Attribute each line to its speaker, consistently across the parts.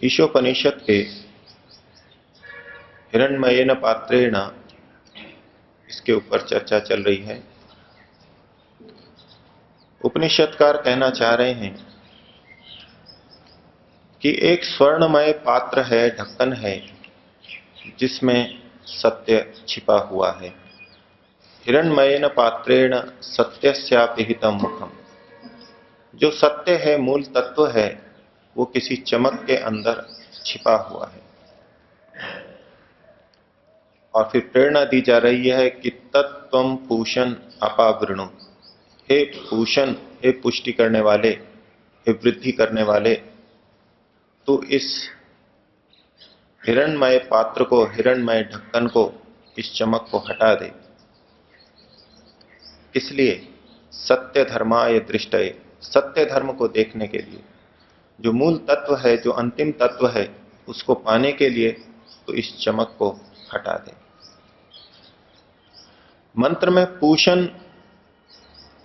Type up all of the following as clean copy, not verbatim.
Speaker 1: ईशोपनिषद के हिरण्मयेन पात्रेण इसके ऊपर चर्चा चल रही है। उपनिषदकार कहना चाह रहे हैं कि एक स्वर्णमय पात्र है, ढक्कन है, जिसमें सत्य छिपा हुआ है। हिरण्मयेन पात्रेण सत्यस्यापिहितं मुखम। जो सत्य है, मूल तत्व है, वो किसी चमक के अंदर छिपा हुआ है। और फिर प्रेरणा दी जा रही है कि तत्त्वं पूषण अपावृणु। हे पूषण, हे पुष्टि करने वाले, हे वृद्धि करने वाले, तो इस हिरणमय पात्र को, हिरणमय ढक्कन को, इस चमक को हटा दे। इसलिए सत्य धर्माय दृष्टये, सत्य धर्म को देखने के लिए, जो मूल तत्व है, जो अंतिम तत्व है, उसको पाने के लिए तो इस चमक को हटा दे। मंत्र में पूषण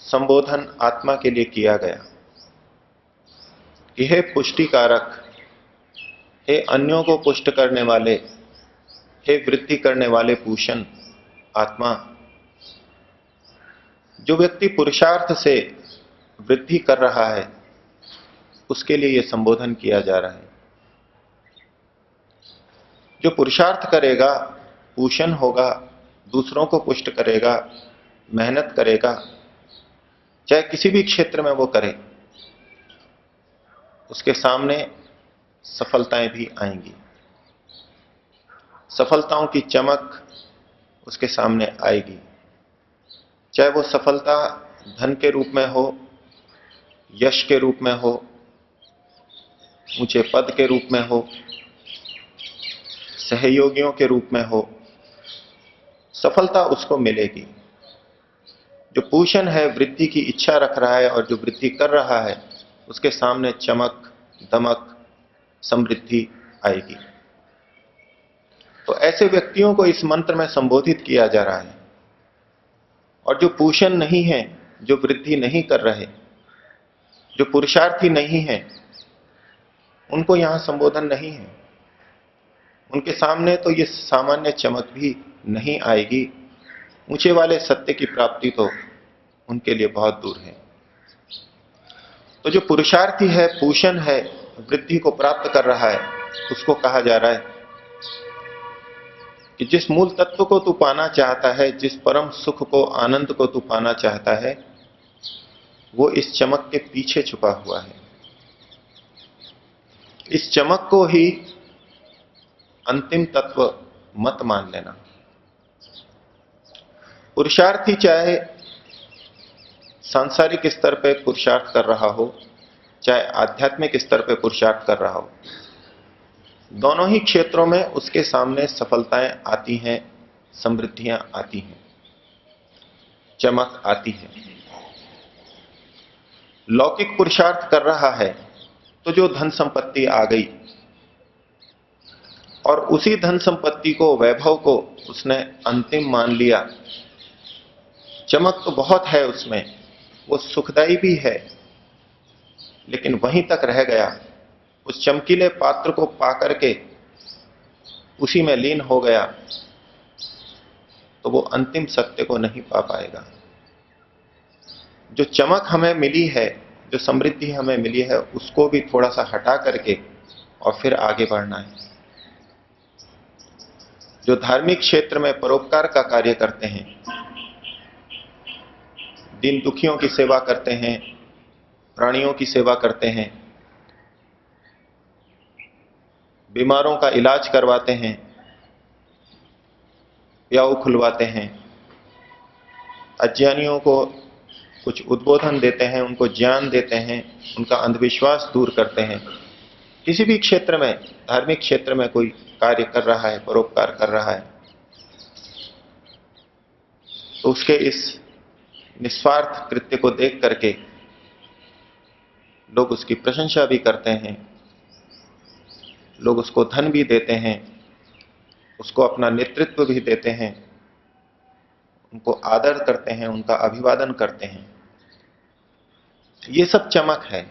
Speaker 1: संबोधन आत्मा के लिए किया गया कि हे पुष्टिकारक, हे अन्यों को पुष्ट करने वाले, हे वृद्धि करने वाले पूषण आत्मा। जो व्यक्ति पुरुषार्थ से वृद्धि कर रहा है, उसके लिए यह संबोधन किया जा रहा है। जो पुरुषार्थ करेगा, पूषण होगा, दूसरों को पुष्ट करेगा, मेहनत करेगा, चाहे किसी भी क्षेत्र में वो करे, उसके सामने सफलताएं भी आएंगी। सफलताओं की चमक उसके सामने आएगी। चाहे वो सफलता धन के रूप में हो, यश के रूप में हो, ऊंचे पद के रूप में हो, सहयोगियों के रूप में हो, सफलता उसको मिलेगी। जो पूषण है, वृद्धि की इच्छा रख रहा है और जो वृद्धि कर रहा है, उसके सामने चमक, दमक, समृद्धि आएगी। तो ऐसे व्यक्तियों को इस मंत्र में संबोधित किया जा रहा है। और जो पूषण नहीं है, जो वृद्धि नहीं कर रहे, जो पुरुषार्थी नहीं है, उनको यहां संबोधन नहीं है। उनके सामने तो ये सामान्य चमक भी नहीं आएगी। ऊंचे वाले सत्य की प्राप्ति तो उनके लिए बहुत दूर है। तो जो पुरुषार्थी है, पूषण है, वृद्धि को प्राप्त कर रहा है, उसको कहा जा रहा है कि जिस मूल तत्व को तू पाना चाहता है, जिस परम सुख को, आनंद को तू पाना चाहता है, वो इस चमक के पीछे छुपा हुआ है। इस चमक को ही अंतिम तत्व मत मान लेना। पुरुषार्थी चाहे सांसारिक स्तर पर पुरुषार्थ कर रहा हो, चाहे आध्यात्मिक स्तर पर पुरुषार्थ कर रहा हो, दोनों ही क्षेत्रों में उसके सामने सफलताएं आती हैं, समृद्धियां आती हैं, चमक आती है। लौकिक पुरुषार्थ कर रहा है तो जो धन संपत्ति आ गई और उसी धन संपत्ति को, वैभव को उसने अंतिम मान लिया। चमक तो बहुत है उसमें, वो सुखदायी भी है, लेकिन वहीं तक रह गया। उस चमकीले पात्र को पाकर के उसी में लीन हो गया, तो वो अंतिम सत्य को नहीं पा पाएगा। जो चमक हमें मिली है, जो समृद्धि हमें मिली है, उसको भी थोड़ा सा हटा करके और फिर आगे बढ़ना है। जो धार्मिक क्षेत्र में परोपकार का कार्य करते हैं, दीन दुखियों की सेवा करते हैं, प्राणियों की सेवा करते हैं, बीमारों का इलाज करवाते हैं, प्याऊ खुलवाते हैं, अज्ञानियों को कुछ उद्बोधन देते हैं, उनको ज्ञान देते हैं, उनका अंधविश्वास दूर करते हैं। किसी भी क्षेत्र में, धार्मिक क्षेत्र में कोई कार्य कर रहा है, परोपकार कर रहा है, तो उसके इस निस्वार्थ कृत्य को देख करके लोग उसकी प्रशंसा भी करते हैं, लोग उसको धन भी देते हैं, उसको अपना नेतृत्व भी देते हैं, उनको आदर करते हैं, उनका अभिवादन करते हैं। ये सब चमक है।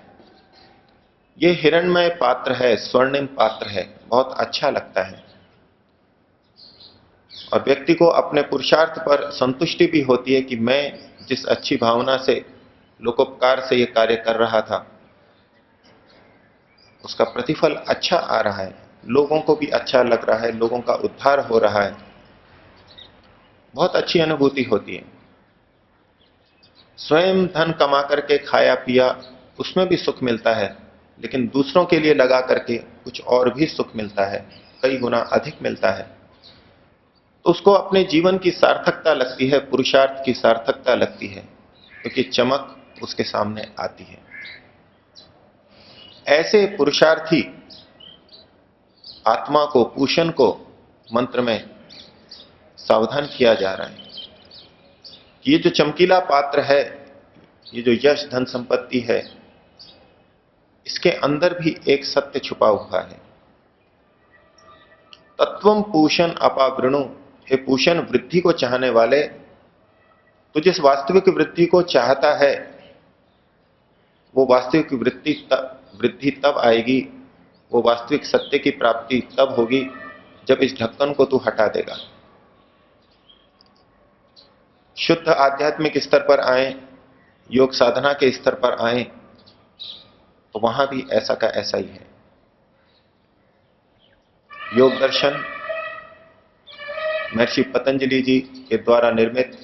Speaker 1: ये हिरणमय पात्र है, स्वर्णिम पात्र है, बहुत अच्छा लगता है और व्यक्ति को अपने पुरुषार्थ पर संतुष्टि भी होती है कि मैं जिस अच्छी भावना से लोकोपकार से ये कार्य कर रहा था उसका प्रतिफल अच्छा आ रहा है, लोगों को भी अच्छा लग रहा है, लोगों का उद्धार हो रहा है। बहुत अच्छी अनुभूति होती है। स्वयं धन कमा करके खाया पिया उसमें भी सुख मिलता है, लेकिन दूसरों के लिए लगा करके कुछ और भी सुख मिलता है, कई गुना अधिक मिलता है, तो उसको अपने जीवन की सार्थकता लगती है, पुरुषार्थ की सार्थकता लगती है, क्योंकि चमक उसके सामने आती है। ऐसे पुरुषार्थी आत्मा को, पूषण को मंत्र में सावधान किया जा रहा है कि ये जो चमकीला पात्र है, ये जो यश धन संपत्ति है, इसके अंदर भी एक सत्य छुपा हुआ है। तत्वम पूषण अपावृणु, हे पूषण वृद्धि को चाहने वाले, तो जिस वास्तविक वृद्धि को चाहता है वो वास्तविक वृद्धि तब आएगी, वो वास्तविक सत्य की प्राप्ति तब होगी जब इस ढक्कन को तू हटा देगा। शुद्ध आध्यात्मिक स्तर पर आए, योग साधना के स्तर पर आए, तो वहां भी ऐसा का ऐसा ही है। योग दर्शन महर्षि पतंजलि जी के द्वारा निर्मित,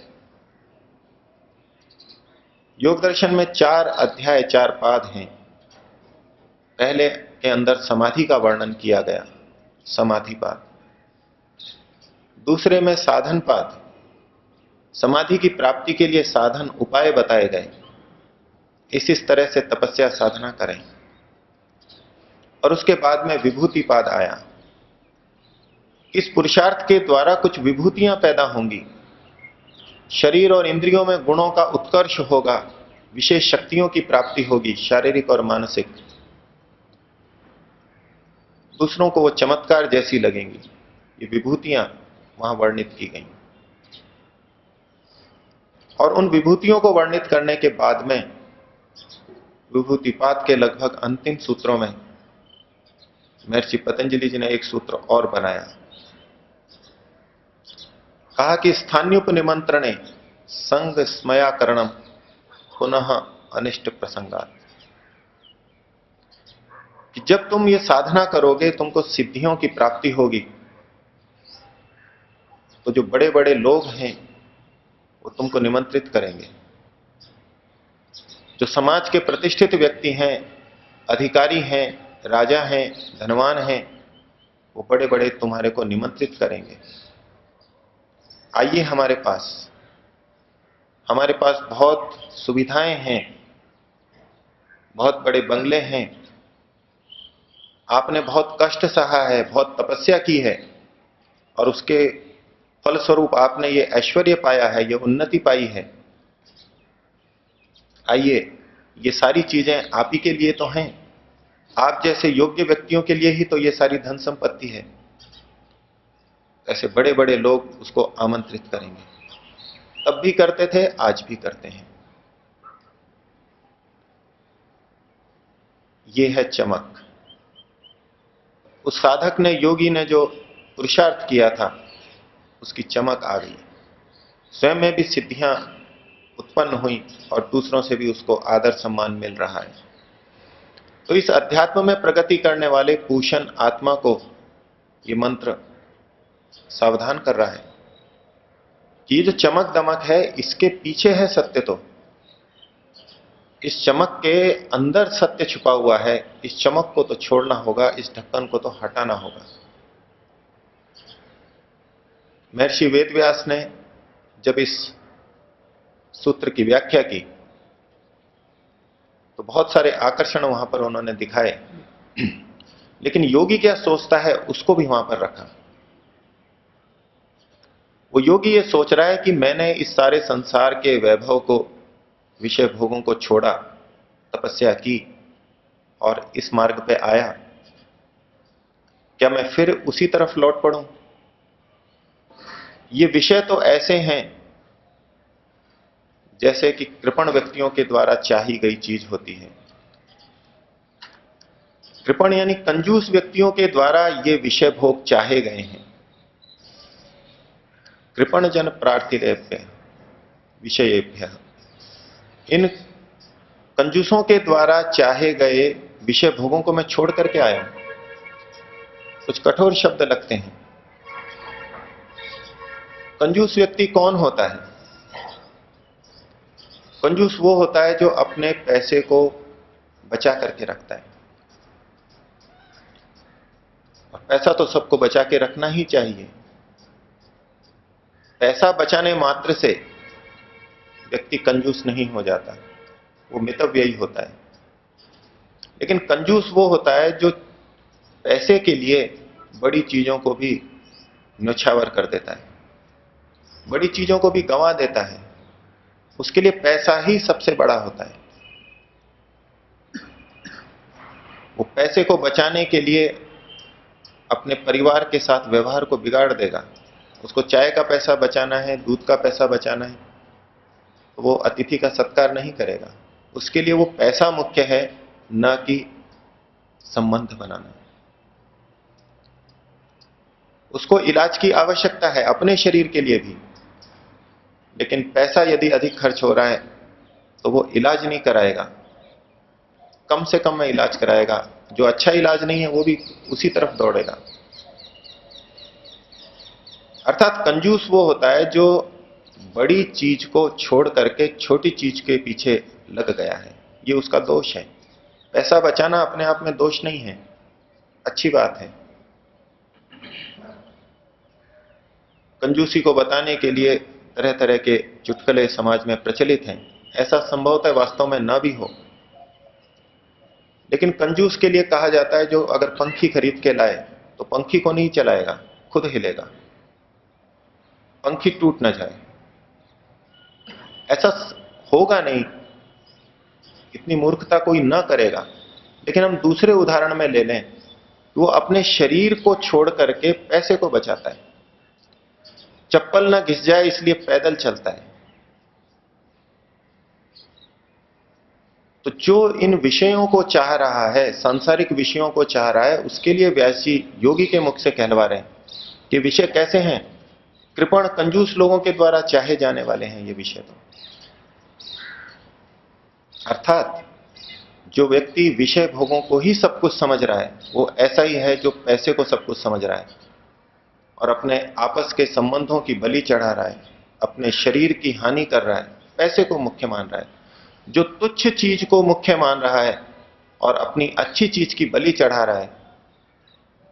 Speaker 1: योग दर्शन में 4 अध्याय 4 पाद हैं। पहले के अंदर समाधि का वर्णन किया गया, समाधि पाद। दूसरे में साधन पाद, समाधि की प्राप्ति के लिए साधन उपाय बताए गए, इस तरह से तपस्या साधना करें। और उसके बाद में विभूति पाद आया। इस पुरुषार्थ के द्वारा कुछ विभूतियां पैदा होंगी, शरीर और इंद्रियों में गुणों का उत्कर्ष होगा, विशेष शक्तियों की प्राप्ति होगी, शारीरिक और मानसिक। दूसरों को वो चमत्कार जैसी लगेंगी। ये विभूतियां वहां वर्णित की गई। और उन विभूतियों को वर्णित करने के बाद में विभूतिपाद के लगभग अंतिम सूत्रों में महर्षि पतंजलि जी ने एक सूत्र और बनाया। कहा कि स्थान्युपनिमंत्रणे संग स्मयाकरणम पुनः अनिष्ट प्रसंगात, कि जब तुम ये साधना करोगे तुमको सिद्धियों की प्राप्ति होगी, तो जो बड़े बड़े लोग हैं वो तुमको निमंत्रित करेंगे। जो समाज के प्रतिष्ठित व्यक्ति हैं, अधिकारी हैं, राजा हैं, धनवान हैं, वो बड़े बड़े तुम्हारे को निमंत्रित करेंगे, आइए हमारे पास बहुत सुविधाएं हैं, बहुत बड़े बंगले हैं, आपने बहुत कष्ट सहा है, बहुत तपस्या की है और उसके फलस्वरूप आपने ये ऐश्वर्य पाया है, ये उन्नति पाई है। आइए, ये सारी चीजें आप ही के लिए तो हैं, आप जैसे योग्य व्यक्तियों के लिए ही तो ये सारी धन संपत्ति है। ऐसे बड़े बड़े लोग उसको आमंत्रित करेंगे। तब भी करते थे, आज भी करते हैं। ये है चमक। उस साधक ने, योगी ने जो पुरुषार्थ किया था, उसकी चमक आ गई, स्वयं में भी सिद्धियां उत्पन्न हुई और दूसरों से भी उसको आदर सम्मान मिल रहा है। तो इस अध्यात्म में प्रगति करने वाले पूषण आत्मा को ये मंत्र सावधान कर रहा है कि ये जो चमक दमक है, इसके पीछे है सत्य। तो इस चमक के अंदर सत्य छुपा हुआ है, इस चमक को तो छोड़ना होगा, इस ढक्कन को तो हटाना होगा। महर्षि वेदव्यास ने जब इस सूत्र की व्याख्या की तो बहुत सारे आकर्षण वहां पर उन्होंने दिखाए, लेकिन योगी क्या सोचता है उसको भी वहां पर रखा। वो योगी ये सोच रहा है कि मैंने इस सारे संसार के वैभव को, विषय भोगों को छोड़ा, तपस्या की और इस मार्ग पे आया, क्या मैं फिर उसी तरफ लौट पड़ूं? ये विषय तो ऐसे हैं जैसे कि कृपण व्यक्तियों के द्वारा चाही गई चीज होती है। कृपण यानी कंजूस व्यक्तियों के द्वारा ये विषय भोग चाहे गए हैं। कृपण जन प्रार्थितेभ्य विषयेभ्य, इन कंजूसों के द्वारा चाहे गए विषय भोगों को मैं छोड़ करके आया हूं। कुछ कठोर शब्द लगते हैं। कंजूस व्यक्ति कौन होता है? कंजूस वो होता है जो अपने पैसे को बचा करके रखता है। और पैसा तो सबको बचा के रखना ही चाहिए। पैसा बचाने मात्र से व्यक्ति कंजूस नहीं हो जाता, वो मितव्ययी होता है। लेकिन कंजूस वो होता है जो पैसे के लिए बड़ी चीजों को भी न्यौछावर कर देता है, बड़ी चीजों को भी गंवा देता है। उसके लिए पैसा ही सबसे बड़ा होता है। वो पैसे को बचाने के लिए अपने परिवार के साथ व्यवहार को बिगाड़ देगा। उसको चाय का पैसा बचाना है, दूध का पैसा बचाना है, तो वो अतिथि का सत्कार नहीं करेगा। उसके लिए वो पैसा मुख्य है, न कि संबंध बनाना। उसको इलाज की आवश्यकता है अपने शरीर के लिए भी, लेकिन पैसा यदि अधिक खर्च हो रहा है तो वो इलाज नहीं कराएगा, कम से कम में इलाज कराएगा। जो अच्छा इलाज नहीं है वो भी उसी तरफ दौड़ेगा। अर्थात कंजूस वो होता है जो बड़ी चीज को छोड़ करके छोटी चीज के पीछे लग गया है। ये उसका दोष है। पैसा बचाना अपने आप में दोष नहीं है, अच्छी बात है। कंजूसी को बताने के लिए तरह तरह के चुटकुले समाज में प्रचलित हैं। ऐसा संभवतः वास्तव में ना भी हो, लेकिन कंजूस के लिए कहा जाता है जो अगर पंखी खरीद के लाए तो पंखी को नहीं चलाएगा, खुद हिलेगा, पंखी टूट ना जाए। ऐसा होगा नहीं, इतनी मूर्खता कोई ना करेगा। लेकिन हम दूसरे उदाहरण में ले लें, वो अपने शरीर को छोड़ करके पैसे को बचाता है। चप्पल ना घिस जाए इसलिए पैदल चलता है। तो जो इन विषयों को चाह रहा है, सांसारिक विषयों को चाह रहा है, उसके लिए व्यास जी योगी के मुख से कहलवा रहे हैं कि विषय कैसे हैं? कृपण कंजूस लोगों के द्वारा चाहे जाने वाले हैं ये विषय। तो अर्थात जो व्यक्ति विषय भोगों को ही सब कुछ समझ रहा है, वो ऐसा ही है जो पैसे को सब कुछ समझ रहा है और अपने आपस के संबंधों की बलि चढ़ा रहा है, अपने शरीर की हानि कर रहा है, पैसे को मुख्य मान रहा है। जो तुच्छ चीज को मुख्य मान रहा है और अपनी अच्छी चीज की बलि चढ़ा रहा है,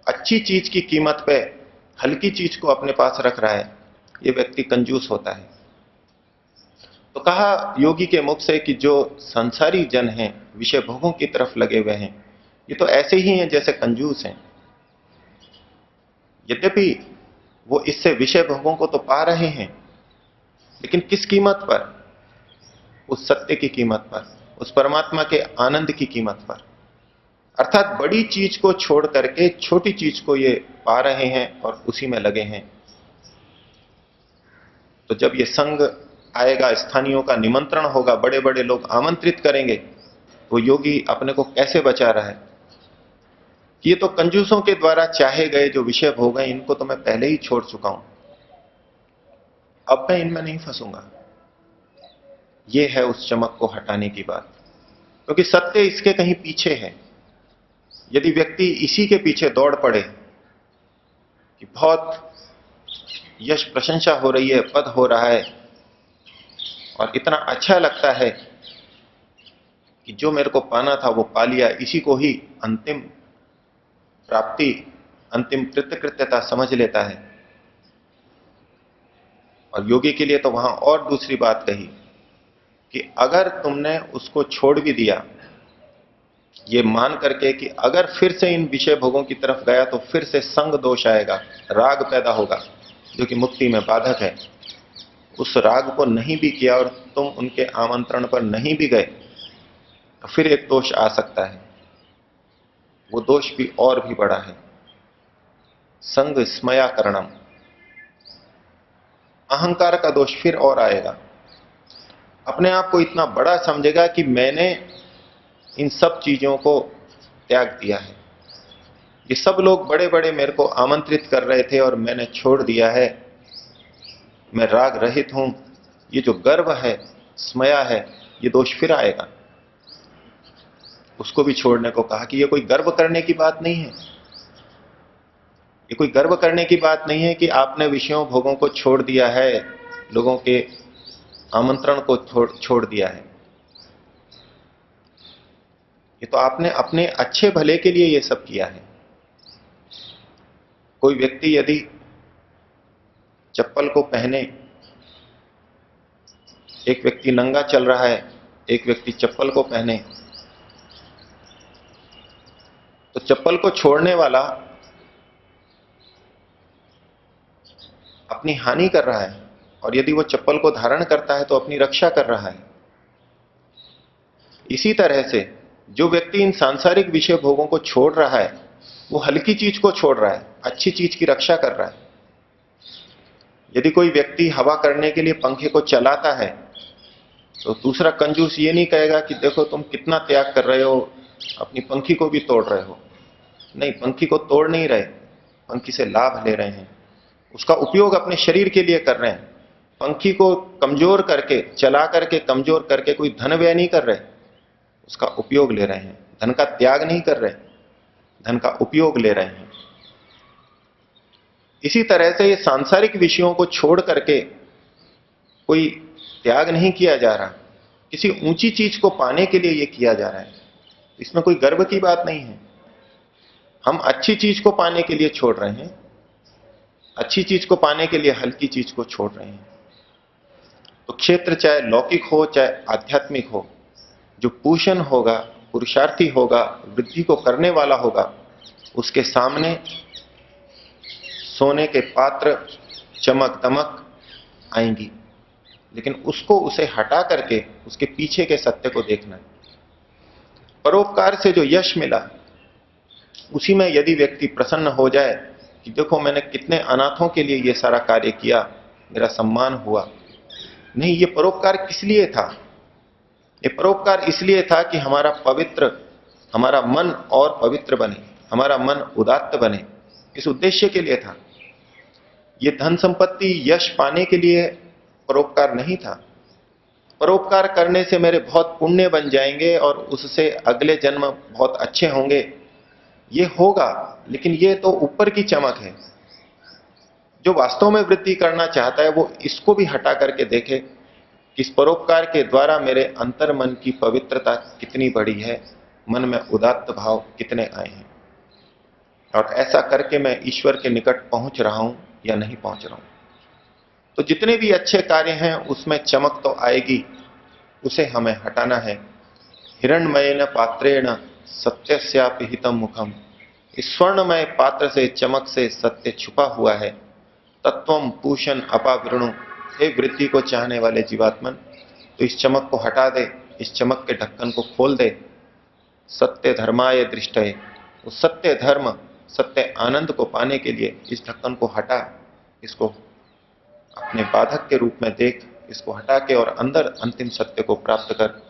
Speaker 1: अच्छी चीज की कीमत पे हल्की चीज को अपने पास रख रहा है, ये व्यक्ति कंजूस होता है। तो कहा योगी के मुख से कि जो संसारी जन हैं, विषय भोगों की तरफ लगे हुए हैं, ये तो ऐसे ही हैं जैसे कंजूस हैं। यद्यपि वो इससे विषय भोगों को तो पा रहे हैं, लेकिन किस कीमत पर? उस सत्य की कीमत पर, उस परमात्मा के आनंद की कीमत पर। अर्थात बड़ी चीज को छोड़ करके छोटी चीज को ये पा रहे हैं और उसी में लगे हैं। तो जब ये संग आएगा, स्थानीयों का निमंत्रण होगा, बड़े बड़े लोग आमंत्रित करेंगे, तो योगी अपने को कैसे बचा रहा है? ये तो कंजूसों के द्वारा चाहे गए जो विषय भोग हैं, इनको तो मैं पहले ही छोड़ चुका हूं, अब मैं इनमें नहीं फंसूंगा। ये है उस चमक को हटाने की बात, क्योंकि सत्य इसके कहीं पीछे है। यदि व्यक्ति इसी के पीछे दौड़ पड़े कि बहुत यश प्रशंसा हो रही है, पद हो रहा है और इतना अच्छा लगता है कि जो मेरे को पाना था वो पा लिया, इसी को ही अंतिम प्राप्ति, अंतिम कृत्यता समझ लेता है। और योगी के लिए तो वहां और दूसरी बात कही कि अगर तुमने उसको छोड़ भी दिया, ये मान करके कि अगर फिर से इन विषय भोगों की तरफ गया तो फिर से संग दोष आएगा, राग पैदा होगा, जो कि मुक्ति में बाधक है। उस राग को नहीं भी किया और तुम उनके आमंत्रण पर नहीं भी गए, तो फिर एक दोष आ सकता है। वो दोष भी और भी बड़ा है, संग स्मयाकरणम, अहंकार का दोष फिर और आएगा। अपने आप को इतना बड़ा समझेगा कि मैंने इन सब चीजों को त्याग दिया है। ये सब लोग बड़े बड़े मेरे को आमंत्रित कर रहे थे और मैंने छोड़ दिया है, मैं राग रहित हूं। ये जो गर्व है, स्मया है, ये दोष फिर आएगा। उसको भी छोड़ने को कहा कि ये कोई गर्व करने की बात नहीं है। ये कोई गर्व करने की बात नहीं है कि आपने विषयों भोगों को छोड़ दिया है, लोगों के आमंत्रण को छोड़ दिया है। ये तो आपने अपने अच्छे भले के लिए ये सब किया है। कोई व्यक्ति यदि चप्पल को पहने, एक व्यक्ति नंगा चल रहा है, एक व्यक्ति चप्पल को पहने, तो चप्पल को छोड़ने वाला अपनी हानि कर रहा है, और यदि वो चप्पल को धारण करता है तो अपनी रक्षा कर रहा है। इसी तरह से जो व्यक्ति इन सांसारिक विषय भोगों को छोड़ रहा है, वो हल्की चीज को छोड़ रहा है, अच्छी चीज की रक्षा कर रहा है। यदि कोई व्यक्ति हवा करने के लिए पंखे को चलाता है, तो दूसरा कंजूस ये नहीं कहेगा कि देखो तुम कितना त्याग कर रहे हो, अपनी पंखी को भी तोड़ रहे हो। नहीं, पंखी को तोड़ नहीं रहे, पंखी से लाभ ले रहे हैं, उसका उपयोग अपने शरीर के लिए कर रहे हैं। पंखी को कमजोर करके, चला करके कमजोर करके कोई धन व्यय नहीं कर रहे, उसका उपयोग ले रहे हैं। धन का त्याग नहीं कर रहे, धन का उपयोग ले रहे हैं। इसी तरह से ये सांसारिक विषयों को छोड़ करके कोई त्याग नहीं किया जा रहा, किसी ऊंची चीज को पाने के लिए ये किया जा रहा है। इसमें कोई गर्व की बात नहीं है। हम अच्छी चीज को पाने के लिए छोड़ रहे हैं, अच्छी चीज को पाने के लिए हल्की चीज को छोड़ रहे हैं। तो क्षेत्र चाहे लौकिक हो चाहे आध्यात्मिक हो, जो पूषण होगा, पुरुषार्थी होगा, वृद्धि को करने वाला होगा, उसके सामने सोने के पात्र, चमक दमक आएंगी, लेकिन उसको उसे हटा करके उसके पीछे के सत्य को देखना है। परोपकार से जो यश मिला, उसी में यदि व्यक्ति प्रसन्न हो जाए कि देखो मैंने कितने अनाथों के लिए ये सारा कार्य किया, मेरा सम्मान हुआ। नहीं, ये परोपकार किस लिए था? ये परोपकार इसलिए था कि हमारा मन और पवित्र बने, हमारा मन उदात्त बने, इस उद्देश्य के लिए था। ये धन संपत्ति, यश पाने के लिए परोपकार नहीं था। परोपकार करने से मेरे बहुत पुण्य बन जाएंगे और उससे अगले जन्म बहुत अच्छे होंगे, ये होगा, लेकिन ये तो ऊपर की चमक है। जो वास्तव में वृद्धि करना चाहता है वो इसको भी हटा करके देखे कि इस परोपकार के द्वारा मेरे अंतर मन की पवित्रता कितनी बढ़ी है, मन में उदात्त भाव कितने आए हैं, और ऐसा करके मैं ईश्वर के निकट पहुंच रहा हूं या नहीं पहुंच रहा हूं। तो जितने भी अच्छे कार्य हैं उसमें चमक तो आएगी, उसे हमें हटाना है। हिरण्मयेन पात्रेण सत्यस्यापि हितम मुखम, इस स्वर्णमय पात्र से, चमक से सत्य छुपा हुआ है। तत्वम पूषण अपावृणु, हे वृद्धि को चाहने वाले जीवात्मन, तो इस चमक को हटा दे, इस चमक के ढक्कन को खोल दे। सत्य धर्माय दृष्टये, उस सत्य धर्म, सत्य आनंद को पाने के लिए इस ढक्कन को हटा, इसको अपने बाधक के रूप में देख, इसको हटा के और अंदर अंतिम सत्य को प्राप्त कर।